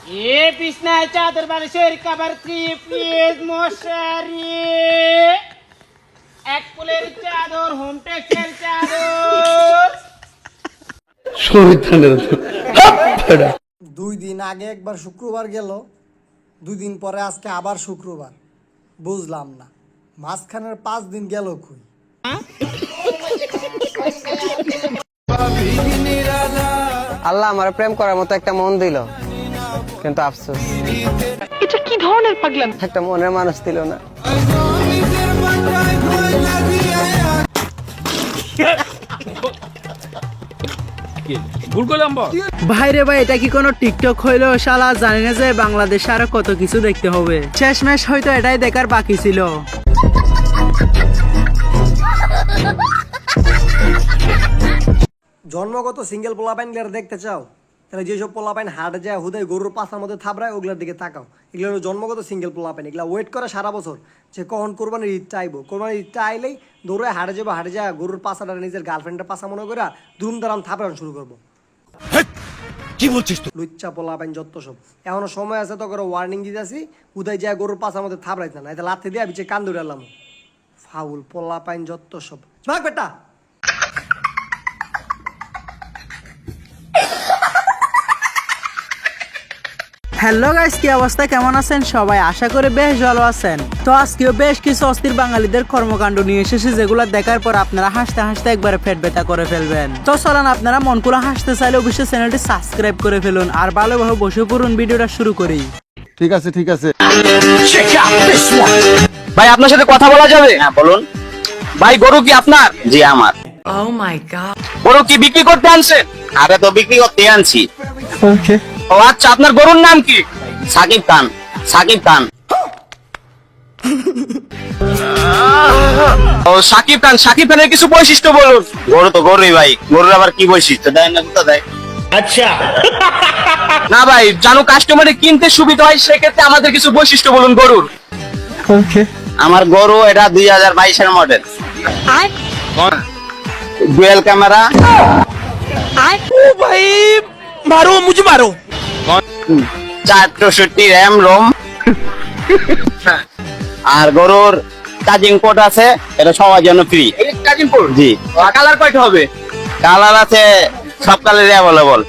এ বিছনায় চাদর বালিশের কভার থ্রি পিস মশারি এক ফুলের চাদর হোম টেক্সের চাদর। দুই দিন আগে একবার শুক্রবার গেল, 2 দিন পরে আজকে আবার শুক্রবার। বুঝলাম না মাঝখানের 5 দিন গেল কই। আল্লাহ আমার প্রেম করার মতো একটা মন দিল, কিন্তু আফসোস এটা কি ধরনের পাগলাম। একটা মনের মানুষ দিল না। ভাই রে ভাই, এটা কি কোনো টিকটক হইলো? শালা জানি না যে বাংলাদেশে আরো কত কিছু দেখতে হবে। শেষমেশ হয়তো এটাই দেখার বাকি ছিল। জন্মগত সিঙ্গেল পোলাপাইন দেখতে চাও? তাহলে যেসব পোলাপাইন হাটে যায় হুদায় গরুর পাছার মধ্যে থাবড়ায়, ওগুলোর দিকে তাকাও। এগুলো হলো জন্মগত সিঙ্গেল পোলাপাইন। এগুলো ওয়েট করে সারা বছর যে কখন কোরবানির ঈদটা আইবো। কোরবানির ঈদটা আইলেই দৌড়ে হাটে যাবো, হাটে যায় গরুর পাছাটা নিজের গার্লফ্রেন্ডের পাছা মনে করে ধুমধারাম থাপড়ানো শুরু করবো। কি বলছিস তুই? লুচ্চা পোলাপাইন যত সব। এখনো সময় আছে তো করে ওয়ার্নিং দিতেছি, উদয় যায় গরুর পাছার মধ্যে থাপড়াইতে না, এটা লাথি দিয়ে বিচে কান ধরে এলাম। ফাউল পোলাপাইন যত সব। ভাগ বেটা। হ্যালো গাইস, কি অবস্থা, কেমন আছেন সবাই? আশা করি বেশ ভালো আছেন। তো আজকেও বেশ কিছু অস্থির বাঙালিদের কর্মকাণ্ড নিয়ে এসেছে, যেগুলো দেখার পর আপনারা হাসতে হাসতে একবারে পেট ব্যথা করে ফেলবেন। তো চলেন, আপনারা মন খুলে হাসতে চাইলে অবশ্যই চ্যানেলটি সাবস্ক্রাইব করে ফেলুন, আর ভালোভাবে বসে পড়ুন, ভিডিওটা শুরু করি। ঠিক আছে ঠিক আছে। ভাই আপনার সাথে কথা বলা যাবে? হ্যাঁ বলুন। ভাই গরু কি আপনার? জি আমার। Oh my god. গরু কি বিক্রি করতে আনছেন? আরে তো বিক্রি করতে আনছি। ওকে। ও আচ্ছা, আপনার গরুর নাম কি? সাকিব খান। সাকিব খান। ও সাকিব খান, সাকিব খানের কিছু বৈশিষ্ট্য বলুন। গরু তো গরুই ভাই, গরুর আবার কি বৈশিষ্ট্য দেয় না কোথা দেয়? আচ্ছা না ভাই, জানো কাস্টমারে কিনতে সুবিধা হয়, সেক্ষেত্রে আমাদের কিছু বৈশিষ্ট্য বলুন গরুর। ওকে। আমার গরু এটা 2022 মডেল, ডুয়েল ক্যামেরা। ও ভাই মারো, মুঝে মারো। 464 RAM ROM। আর গরুর চার্জিং পোর্ট আছে, এটা সবার জন্য ফ্রি। Charging port? জি। কালার কয়টা হবে? কালার আছে সব কালারই অ্যাভেলেবল।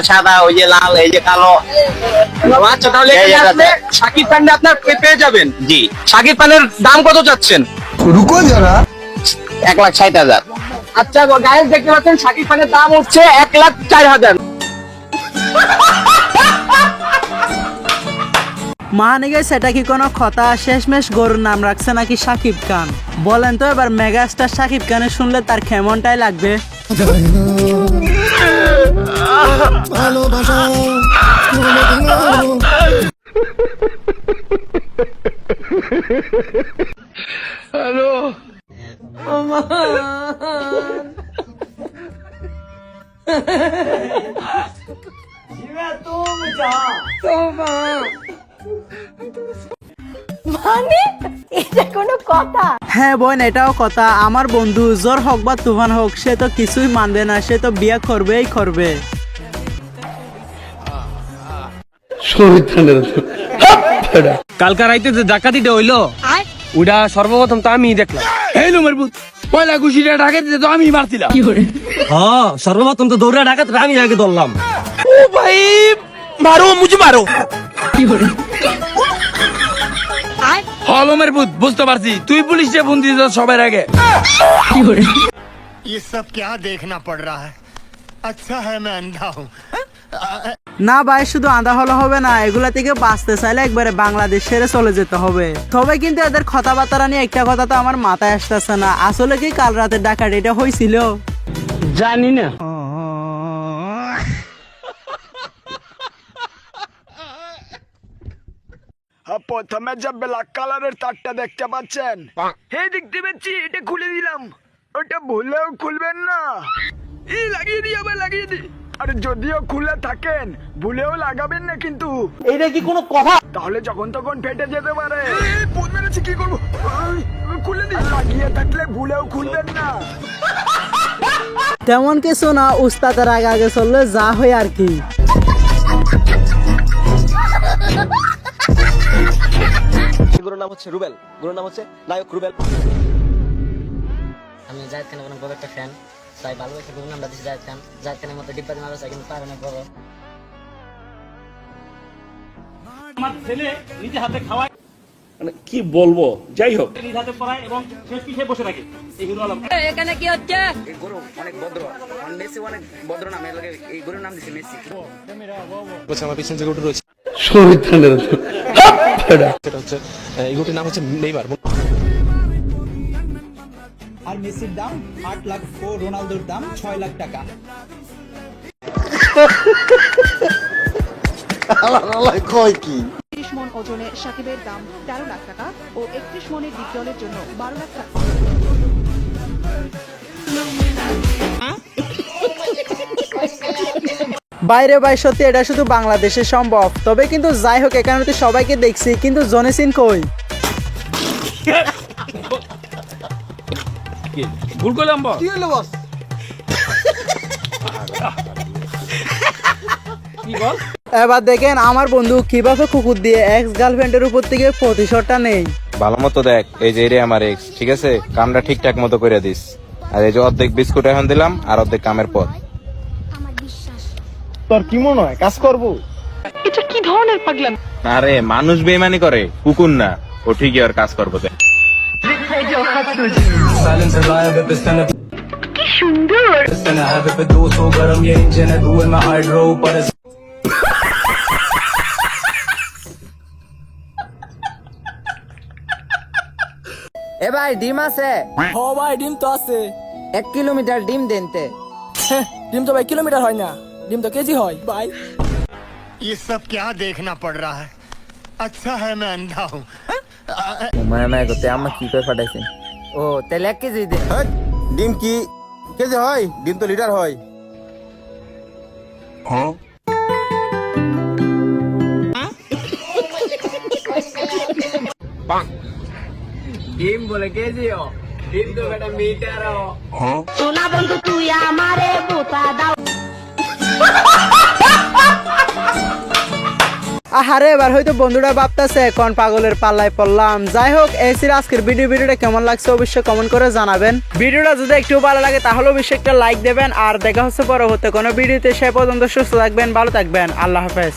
সাদা, ওই যে লাল, এই যে কালো। আচ্ছা, তাহলে শাকিব খান আপনার পেয়ে যাবেন। জি। শাকিব খানের দাম কত চাচ্ছেন? রুকো যারা। 1,60,000। আচ্ছা গাইস, দেখতে পাচ্ছেন শাকিব খানের দাম হচ্ছে 1,04,000। মানে গেছে, এটা কি কোনো কথা? শেষমেশ গরুর নাম রাখছে নাকি শাকিব খান? বলেন তো এবার মেগাস্টার শাকিব খানের শুনলে তার কেমনটাই লাগবে? হ্যালো। মানে এটা কোনো কথা? হ্যাঁ বোন, এটাও কথা। আমার বন্ধু জ্বর হোক বা তুফান হোক, সে তো কিছুই মানবে না, সে তো বিয়ে করবেই করবে। কালকা রাইতে যে ডাকাতিটা হইলো, ওটা সর্বপ্রথম তো আমি দেখলাম। এই লো মারবুত, পয়লা ঘুষিটা ডাকাতিতে তো আমি মারছিলাম। হ্যাঁ, সর্বপ্রথম তো দৌড়া ডাকাতিটা আমি আগে ধরলাম। ও ভাই মারো, মুঝে মারো। হলো মারবুত, বুঝতে পারছি তুই পুলিশে ফোন দিয়েছ সবার আগে। ये सब क्या देखना पड़ रहा है? अच्छा है मैं अंधा हूँ। না ভাই, শুধু আধা হলে হবে না, এগুলা থেকে বাঁচতে চাইলে একবারে বাংলাদেশ ছেড়ে চলে যেতে হবে। তবে কিন্তু এদের কথাবার্তা নিয়ে একটা কথা তো আমার মাথায় আসতেছে না, আসলে কি কাল রাতে ডাকাত এটা হয়েছিল? জানি না। প্রথমে যে ব্ল্যাক কালারের তারটা দেখতে পাচ্ছেন, এই দেখতে পাচ্ছি, এটা খুলে দিলাম। ওটা ভুলেও খুলবেন না। এই লাগিয়ে দিই, আবার লাগিয়ে দিই। আর যদিও খুলে থাকেন, ভুলেও লাগাবেন না কিন্তু। এইটা কি কোনো কথা? তাহলে যখন তখন ফেটে যেতে পারে। ভূত মেরেছে, কি করবো? খুলে দিই। লাগিয়ে থাকলে ভুলেও খুলবেন না। তেমন কিছু না, উস্তাদের আগে আগে চললে যা হয় আর কি। গুরুর নাম হচ্ছে রুবেল, গুরুর নাম হচ্ছে নায়ক রুবেল। আমি জায়েদ খানের অনেক বড় একটা ফ্যান, তাই ভালো একটা গুরুর নামটা দিচ্ছি জায়েদ খান। জায়েদ খানের মতো ডিব্বাদি মারা যায় কিন্তু পারে না বড়। আমার ছেলে নিজে হাতে খাওয়ায়, মানে কি বলবো, যাই হোক। নিজে হাতে পড়ায় এবং সে পিঠে বসে থাকে। এই হিরো আলম এখানে কি হচ্ছে? গরু অনেক ভদ্র, মেসি অনেক ভদ্র নাম, এই গরুর নাম দিছে মেসি। আমার পিছনে যে গরুটা রয়েছে সেটা হচ্ছে, এই গরুটির নাম হচ্ছে নেইমার। আর মেসির দাম 8 লাখ ও রোনালদোর দাম 6 লাখ টাকা। 30 মণ ওজনে সাকিবের দাম 13 লাখ টাকা ও 31 মণের ডিপজলের জন্য 12 লাখ টাকা। বাইরে ভাই সত্যি এটা শুধু বাংলাদেশে সম্ভব, তবে কিন্তু যাই হোক এখানে তো সবাইকে দেখছি, কিন্তু জনেসিন কই? ভুল করলাম বস। কি হলো বস? কি বল? এবার দেখেন আমার বন্ধু কিভাবে কুকুর দিয়ে এক্স গার্লফ্রেন্ডের উপর থেকে প্রতিশোধটা নেই। ভালো মতো দেখ, এই যে এরে আমার এক্স, ঠিক আছে? কামটা ঠিকঠাক মতো করে দিস। আর এই যে অর্ধেক বিস্কুট এখন দিলাম, আর অর্ধেক কামের পর। তোর কি মনে হয় কাজ করবো? আরে মানুষ বেইমানি করে, কুকুর না। ও ঠিকই আর কাজ করবো। এ ভাই ডিম আছে? ও ভাই ডিম তো আছে। 1 কিলোমিটার ডিম দেনতে। ডিম তো ভাই কিলোমিটার হয় না, ডিম তো কেজি হয় ভাই। ये सब क्या देखना पड़ रहा है? अच्छा है मैं अंधा हूँ। মামা করতে আম্মা কি করে পাঠাইছেন? ও তাহলে 1 কেজি দে। ডিম কি কেজি হয়? ডিম তো লিটার হয়। ডিম বলে কেজি ও, ডিম তো বেটা মিটার ও। সোনা বন্ধু তুই আমারে বোতা দাও। আহারে এবার হয়তো বন্ধুরা ভাবতেছে কোন পাগলের পাল্লায় পড়লাম। যাই হোক এই ছিল আজকের ভিডিওটা কেমন লাগছে অবশ্যই কমেন্ট করে জানাবেন। ভিডিওটা যদি একটু ভালো লাগে তাহলে অবশ্যই একটা লাইক দেবেন। আর দেখা হচ্ছে পরবর্তী কোনো ভিডিওতে, সে পর্যন্ত সুস্থ থাকবেন, ভালো থাকবেন, আল্লাহ হাফেজ।